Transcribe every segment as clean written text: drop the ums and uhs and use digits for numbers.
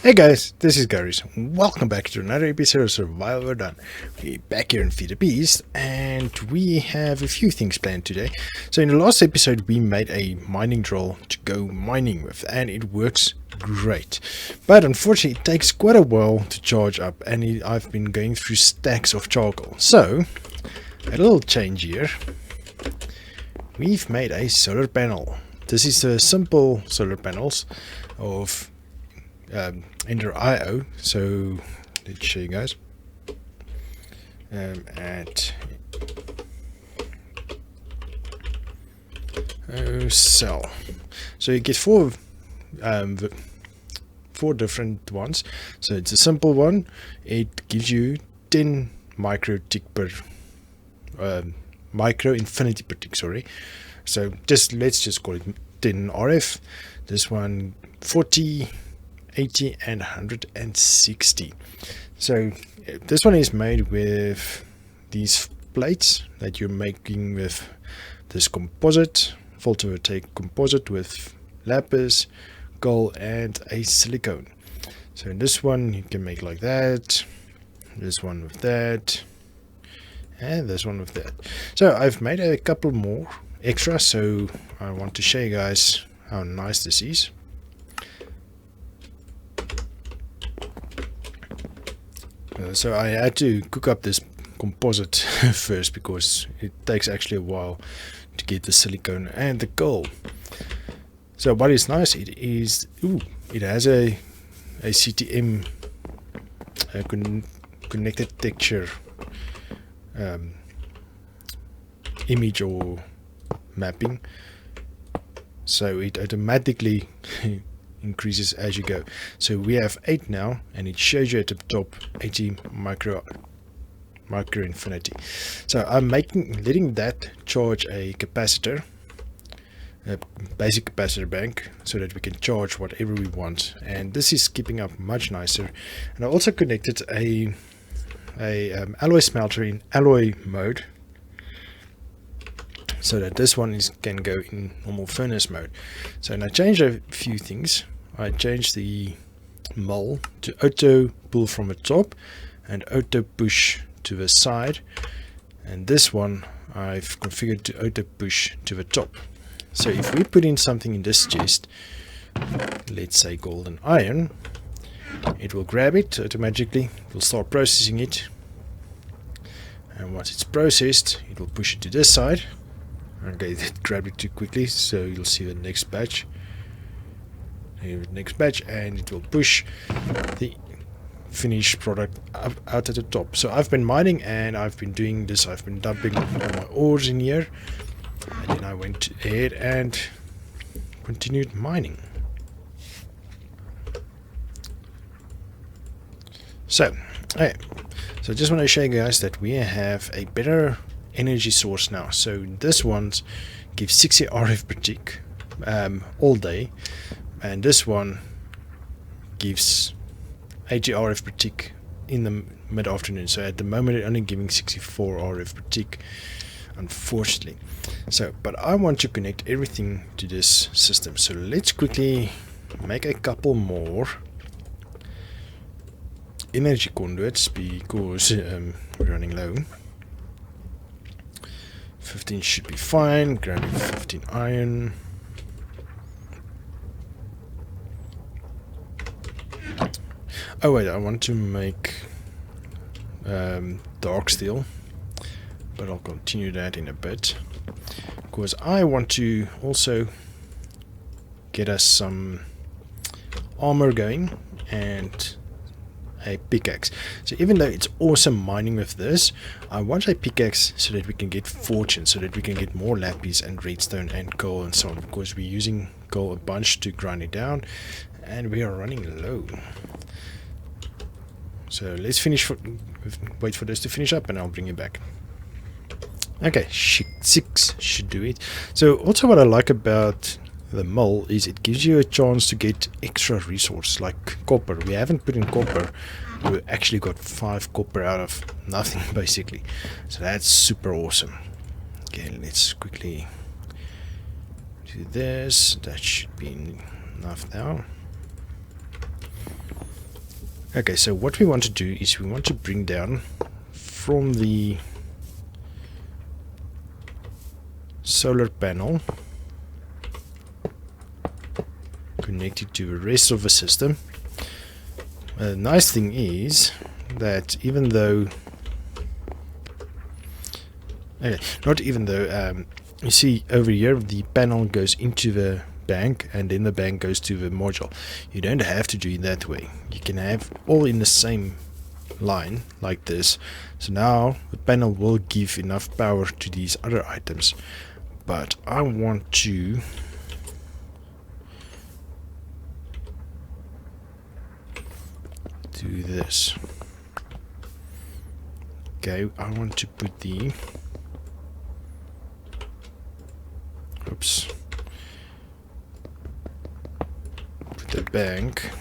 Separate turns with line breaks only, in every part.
Hey guys, this is Garies. Welcome back to another episode of Survivor Done. We're back here in FTB and we have a few things planned today. So in the last episode we made a mining drill to go mining with and it works great. But unfortunately it takes quite a while to charge up and I've been going through stacks of charcoal. So a little change here. We've made a solar panel. This is the simple solar panels of Ender IO. So let's show you guys at cell. So you get four different ones. So it's a simple one. It gives you 10 micro tick per micro infinity per tick, sorry. So let's just call it 10 RF. This one 40, 80 and 160. So this one is made with these plates that you're making with this composite, photovoltaic composite with lapis, gold and a silicone. So in this one you can make like that, this one with that, and this one with that. So I've made a couple more extra, so I want to show you guys how nice this is. So I had to cook up this composite first because it takes actually a while to get the silicone and the gold. So what is nice, it has a CTM connected texture image or mapping, so it automatically increases as you go. So we have 8 now and it shows you at the top 80 micro infinity. So I'm letting that charge a capacitor, a basic capacitor bank, so that we can charge whatever we want, and this is keeping up much nicer. And I also connected a alloy smelter in alloy mode, so that this one can go in normal furnace mode. So and I changed a few things. I changed the mole to auto pull from the top and auto push to the side, and this one I've configured to auto push to the top. So if we put in something in this chest, let's say gold and iron, it will grab it automatically, it will start processing it, and once it's processed it will push it to this side. Okay, that grabbed it too quickly, so you'll see the next batch. And it will push the finished product out at the top. So I've been mining and I've been doing this. I've been dumping all my ores in here, and then I went ahead and continued mining. So I just want to show you guys that we have a better energy source now. So this one gives 60 RF per tick all day, and this one gives 80 RF per tick in the mid-afternoon. So at the moment it's only giving 64 RF per tick, unfortunately. So but I want to connect everything to this system, so let's quickly make a couple more energy conduits because we're running low. 15 should be fine. Grabbing 15 iron. Oh wait, I want to make dark steel, but I'll continue that in a bit because I want to also get us some armor going and a pickaxe. So even though it's awesome mining with this, I want a pickaxe so that we can get fortune, so that we can get more lapis and redstone and coal and so on, because we're using coal a bunch to grind it down and we are running low. So let's wait for this to finish up and I'll bring you back. Okay, 6 should do it. So also what I like about the mole is it gives you a chance to get extra resource like copper. We haven't put in copper. We actually got 5 copper out of nothing basically. So that's super awesome. Okay, let's quickly do this. That should be enough now. Okay, so what we want to do is we want to bring down from the solar panel, connect it to the rest of the system. The nice thing is that even though, not even though, you see over here the panel goes into the bank and then the bank goes to the module. You don't have to do it that way. You can have all in the same line like this. So now the panel will give enough power to these other items, but I want to do this. Okay, I want to put the put the bank,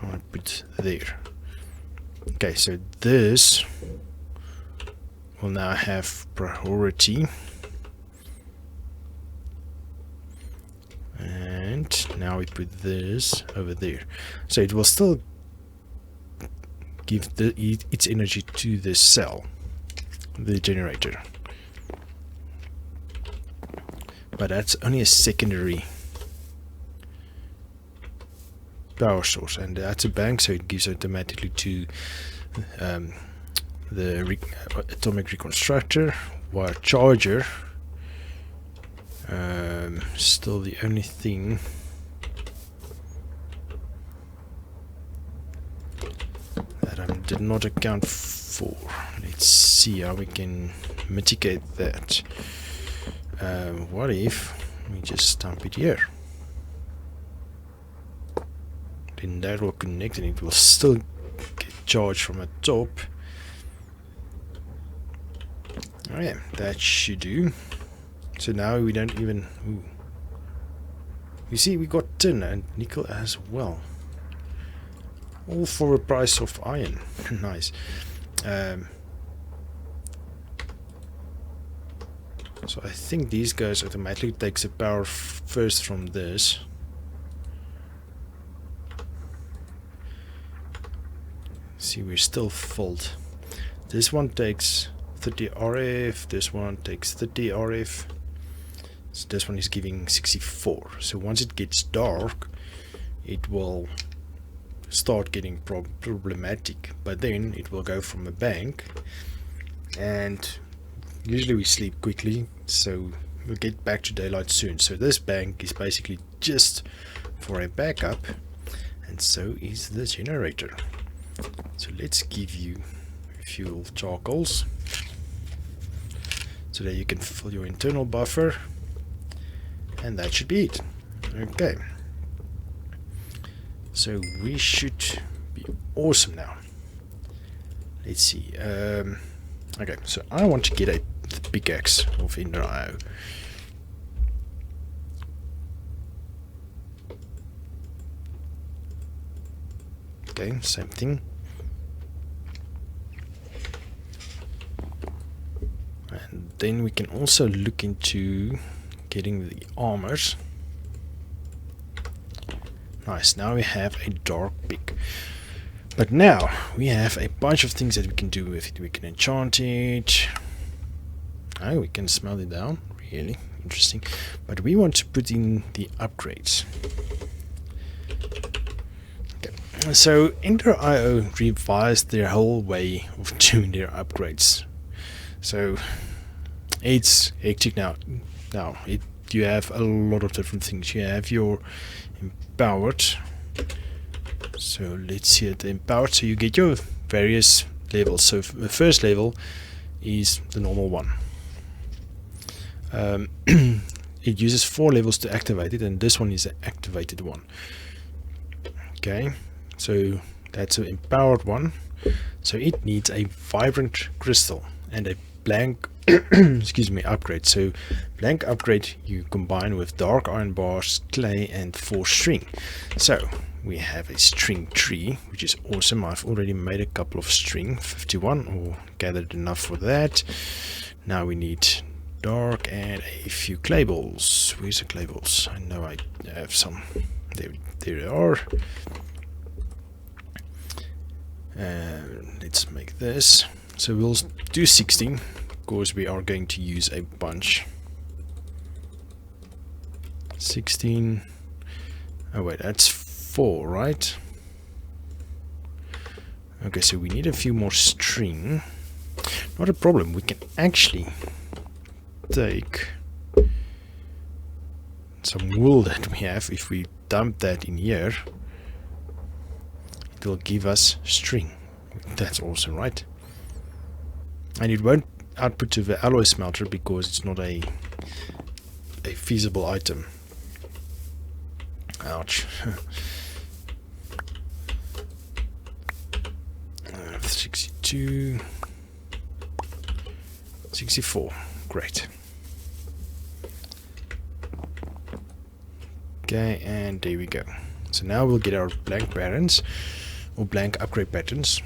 I want to put there. Okay, so this will now have priority, and now we put this over there, so it will still give its energy to this cell, the generator, but that's only a secondary power source, and that's a bank, so it gives automatically to the atomic reconstructor. Wire charger, still the only thing that I did not account for. Let's see how we can mitigate that. What if we just dump it here? Then that will connect and it will still get charged from the top. Oh yeah, that should do. So now we don't even... Ooh. You see, we got tin and nickel as well. All for the price of iron. Nice. So I think these guys automatically takes the power first from this. See, we're still filled. This one takes 30 RF, this one takes 30 RF. So this one is giving 64. So once it gets dark, it will start getting problematic, but then it will go from a bank, and usually we sleep quickly, so we'll get back to daylight soon. So this bank is basically just for a backup, and so is the generator. So let's give you a few charcoals so that you can fill your internal buffer, and that should be it. Okay, so we should be awesome now. Let's see. Okay, so I want to get a pickaxe of Nirvana. Okay, same thing. And then we can also look into getting the armors. Nice, now we have a dark pick. But now we have a bunch of things that we can do with it. We can enchant it. Oh, we can smelt it down. Really interesting. But we want to put in the upgrades. Okay. So Ender.io revised their whole way of doing their upgrades. So it's hectic now. You have a lot of different things. You have your empowered. So let's see it empowered. So you get your various levels. So the first level is the normal one. It uses 4 levels to activate it, and this one is an activated one. Okay, so that's an empowered one. So it needs a vibrant crystal and a blank excuse me, upgrade. So blank upgrade you combine with dark iron bars, clay, and 4 string. So we have a string tree, which is awesome. I've already made a couple of string, 51, or gathered enough for that. Now we need dark and a few clay balls. Where's the clay balls? I know I have some. There they are. Let's make this. So we'll do 16 because we are going to use a bunch. 16. Oh wait, that's 4, right? Okay, so we need a few more string. Not a problem. We can actually take some wool that we have. If we dump that in here, it will give us string. That's awesome, right? And it won't output to the alloy smelter because it's not a feasible item. Ouch. 62, 64. Great. Okay, and there we go. So now we'll get our blank patterns or blank upgrade patterns,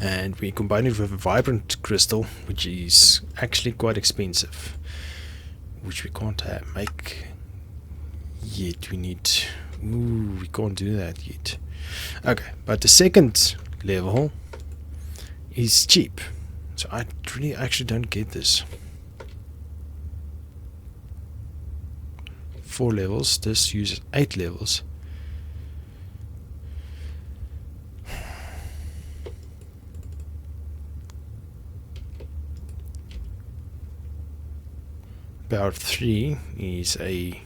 and we combine it with a vibrant crystal, which is actually quite expensive, which we can't make yet. We need, we can't do that yet. Okay, but the second level is cheap, so I really actually don't get this. 4 levels, this uses 8 levels. Power 3 is a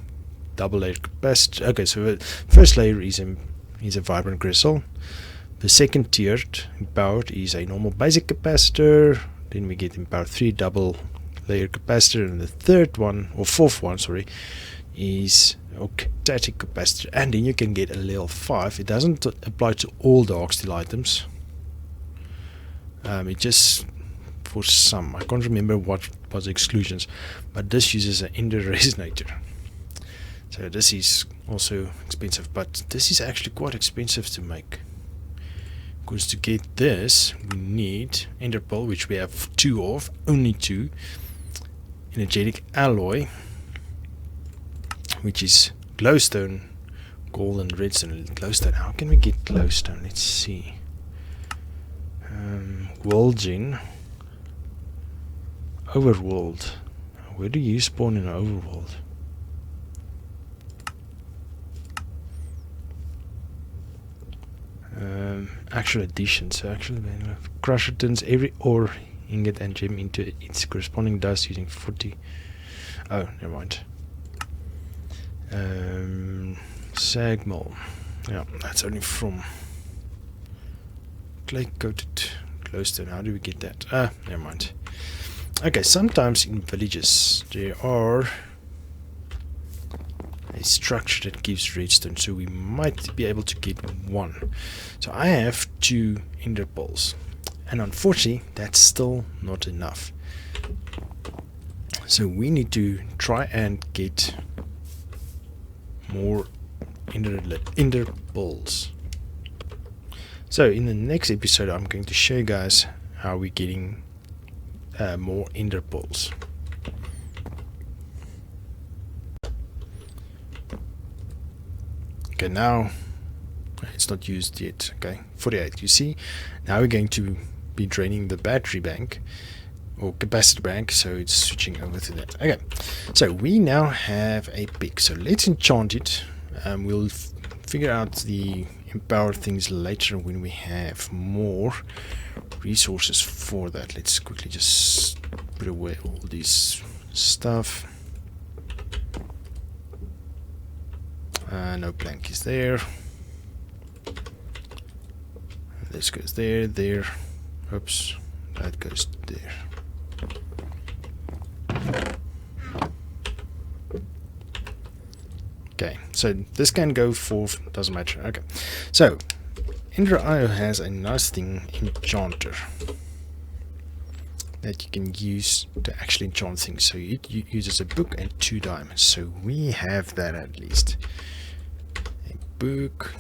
double layer capacitor. Okay, so the first layer is a vibrant crystal. The second tiered powered is a normal basic capacitor. Then we get in power 3 double layer capacitor, and the third one, or fourth one, sorry, is octatic capacitor. And then you can get a level 5. It doesn't apply to all dark steel items. It just for some. I can't remember what was the exclusions, but this uses an ender resonator. So this is also expensive, but this is actually quite expensive to make. Because to get this, we need ender pearl, which we have 2 of, only 2. Energetic alloy, which is glowstone, gold and redstone. Glowstone. How can we get glowstone? Let's see. Worldgen. Overworld. Where do you spawn in Overworld? Actual addition. So actually, crusher turns every ore, ingot, and gem into its corresponding dust using 40. Oh, never mind. Sagmol. Yeah, that's only from clay coated glowstone. How do we get that? Never mind. Okay, sometimes in villages there are a structure that gives redstone, so we might be able to get 1. So I have 2 ender pearls, and unfortunately that's still not enough. So we need to try and get more ender pearls. So in the next episode I'm going to show you guys how we're getting more ender pearls. Okay, now it's not used yet. Okay, 48. You see, now we're going to be draining the battery bank or capacitor bank, so it's switching over to that. Okay, so we now have a pick. So let's enchant it. We'll figure out the empower things later when we have more resources for that. Let's quickly just put away all this stuff. No plank is there. This goes there, there. Oops, that goes there. Okay, so this can go for, doesn't matter. Okay, so Ender.io has a nice thing, enchanter, that you can use to actually enchant things. So it uses a book and 2 diamonds. So we have that at least. A book.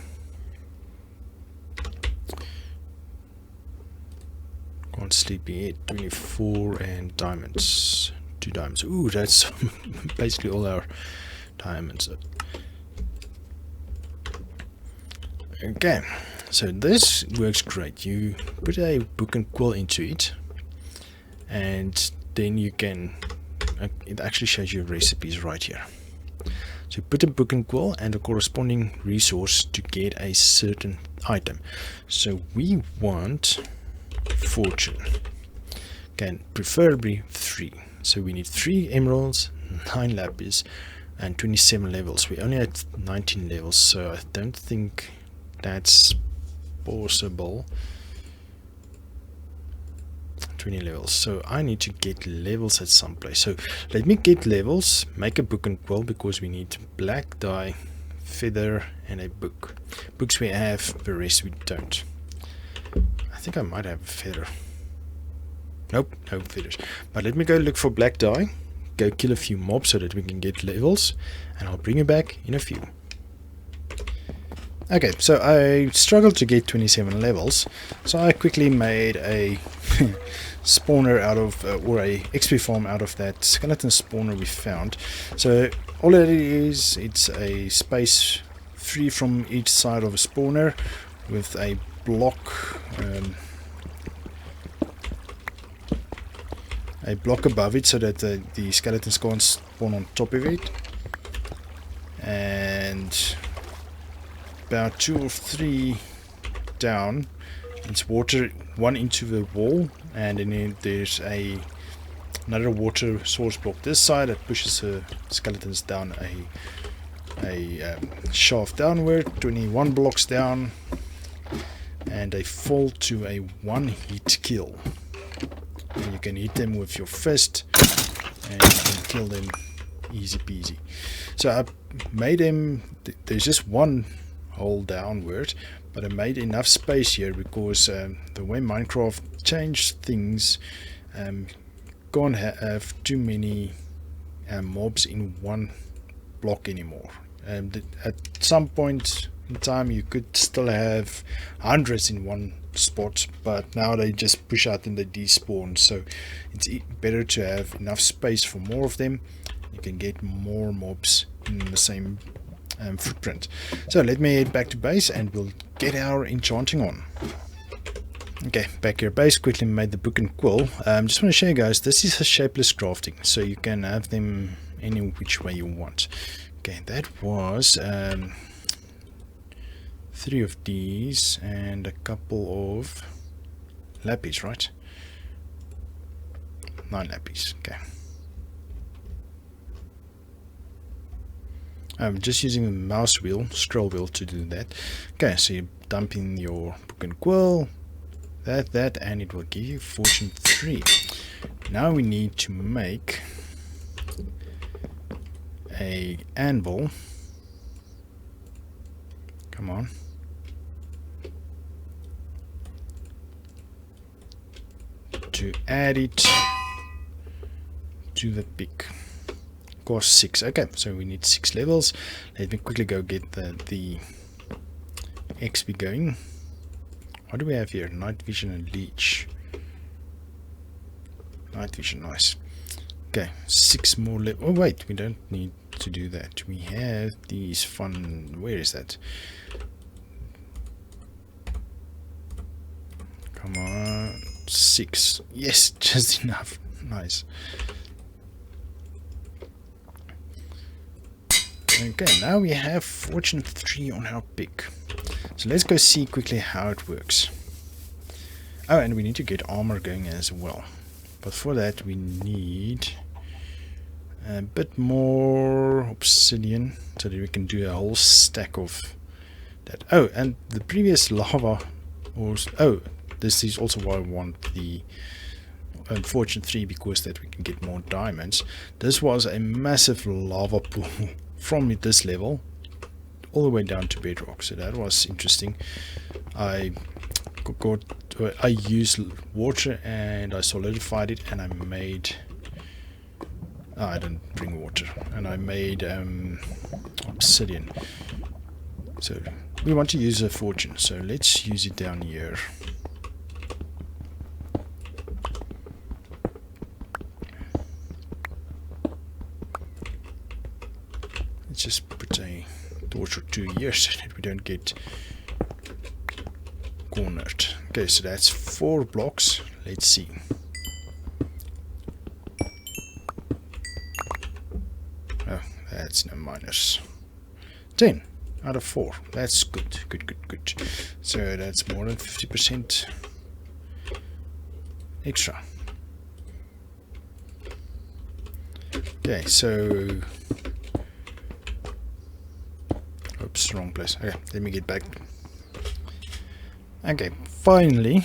Can't sleep yet. 24 and diamonds. 2 diamonds. Ooh, that's basically all our diamonds. Okay, So this works great. You put a book and quill into it, and then you can, it actually shows you recipes right here. So you put a book and quill and a corresponding resource to get a certain item. So we want fortune, okay, preferably 3. So we need 3 emeralds, 9 lapis, and 27 levels. We only had 19 levels, so I don't think that's possible. 20 levels, so I need to get levels at some place. So let me get levels, make a book and quill, because we need black dye, feather, and a book. Books we have, the rest we don't. I think I might have a feather. Nope, no feathers. But let me go look for black dye, go kill a few mobs so that we can get levels, and I'll bring you back in a few. Okay, so I struggled to get 27 levels, so I quickly made a spawner out of, or a XP farm out of that skeleton spawner we found. So all it is, it's a space free from each side of a spawner with a block, above it, so that the skeletons can't spawn on top of it. And about 2 or 3 down, it's water 1 into the wall, and then there's another water source block this side that pushes the skeletons down a shaft downward, 21 blocks down, and they fall to a 1-hit kill. And you can hit them with your fist and you can kill them easy peasy. So I made them, there's just 1 hole downward, but I made enough space here because the way Minecraft changed things, can't have too many mobs in 1 block anymore. At some point in time you could still have hundreds in 1 spot, but now they just push out and they despawn, so it's better to have enough space for more of them. You can get more mobs in the same footprint. So let me head back to base and we'll get our enchanting on. Okay, back here base, quickly made the book and quill. Just want to show you guys, this is a shapeless crafting, so you can have them any which way you want. Okay, that was 3 of these and a couple of lapis, right? 9 lapis, okay. I'm just using the mouse wheel, scroll wheel to do that. Okay, so you dump in your book and quill, that, and it will give you fortune 3. Now we need to make a anvil. Come on. To add it to the pick. Cost 6. Okay, so we need 6 levels. Let me quickly go get the XP going. What do we have here? Night vision and leech. Night vision, nice. Okay, 6 more levels. Oh wait, we don't need to do that. We have these fun. Where is that? Come on, 6. Yes, just enough. Nice. Okay, now we have fortune 3 on our pick. So let's go see quickly how it works. Oh, and we need to get armor going as well. But for that we need a bit more obsidian so that we can do a whole stack of that. Oh, and the previous lava was... Oh, this is also why I want the fortune 3, because that we can get more diamonds. This was a massive lava pool from this level all the way down to bedrock, so that was interesting. I used water and I solidified it, and I made I didn't bring water, and I made obsidian. So we want to use a fortune, so let's use it down here. Let's just put a torch or 2 here so that we don't get cornered. Okay, so that's 4 blocks. Let's see. Oh, that's no minus. 10 out of 4. That's good. Good. So that's more than 50% extra. Okay, so oops, wrong place. Okay, let me get back. Okay, finally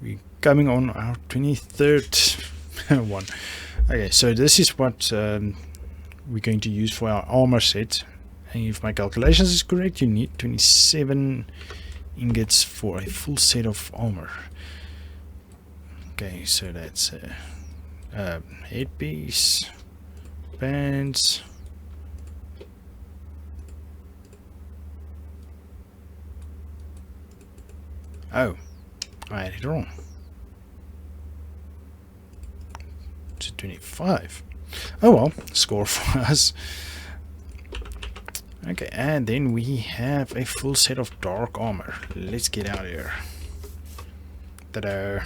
we're coming on our 23rd one. Okay, so this is what we're going to use for our armor set, and if my calculations is correct, you need 27 ingots for a full set of armor. Okay, so that's headpiece, pants, oh, I had it wrong. It's 25. Oh well, score for us. Okay, and then we have a full set of dark armor. Let's get out of here. Ta-da!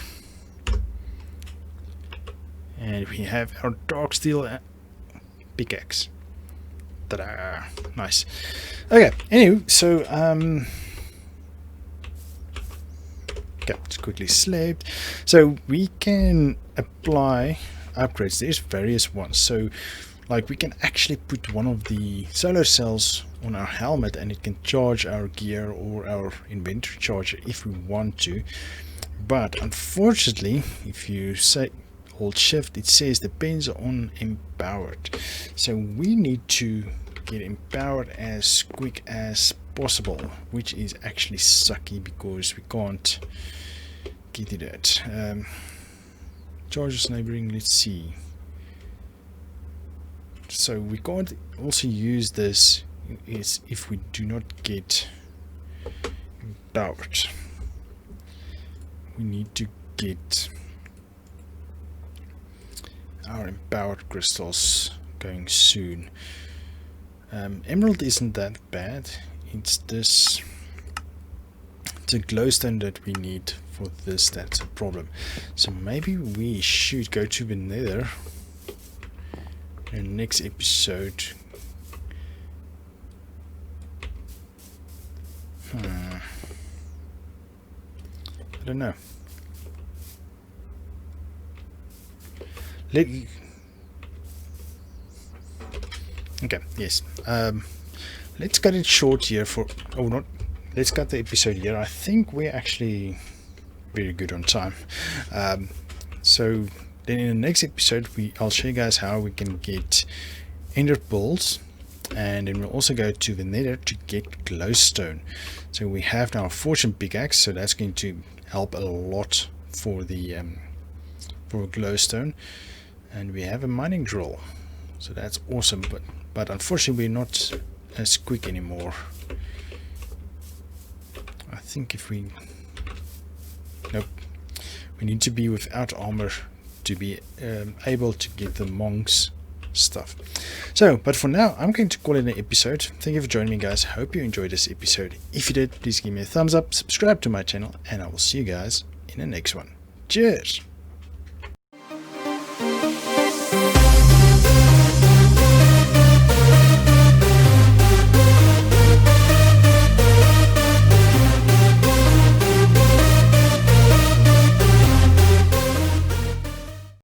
And we have our dark steel pickaxe. Ta-da! Nice. Okay, anyway, so okay, let's quickly select. So we can apply upgrades. There's various ones. So like we can actually put one of the solar cells on our helmet and it can charge our gear or our inventory charger if we want to. But unfortunately, if you say hold shift, it says depends on empowered. So we need to get empowered as quick as possible, which is actually sucky because we can't get it at charges neighboring. Let's see. So we can't also use this is if we do not get empowered. We need to get our empowered crystals going soon. Emerald isn't that bad. It's this, it's a glowstone that we need for this that's a problem. So maybe we should go to the nether in the next episode. I don't know. Okay, yes. Let's cut it short here for not let's cut the episode here. I think we're actually very good on time. So then in the next episode I'll show you guys how we can get ender pearls, and then we'll also go to the nether to get glowstone. So we have now a fortune pickaxe, so that's going to help a lot for the for glowstone, and we have a mining drill, so that's awesome. But unfortunately we're not as quick anymore. I think if we nope, we need to be without armor to be able to get the monks stuff. So but for now I'm going to call it an episode. Thank you for joining me, guys. Hope you enjoyed this episode. If you did, please give me a thumbs up, subscribe to my channel, and I will see you guys in the next one. Cheers.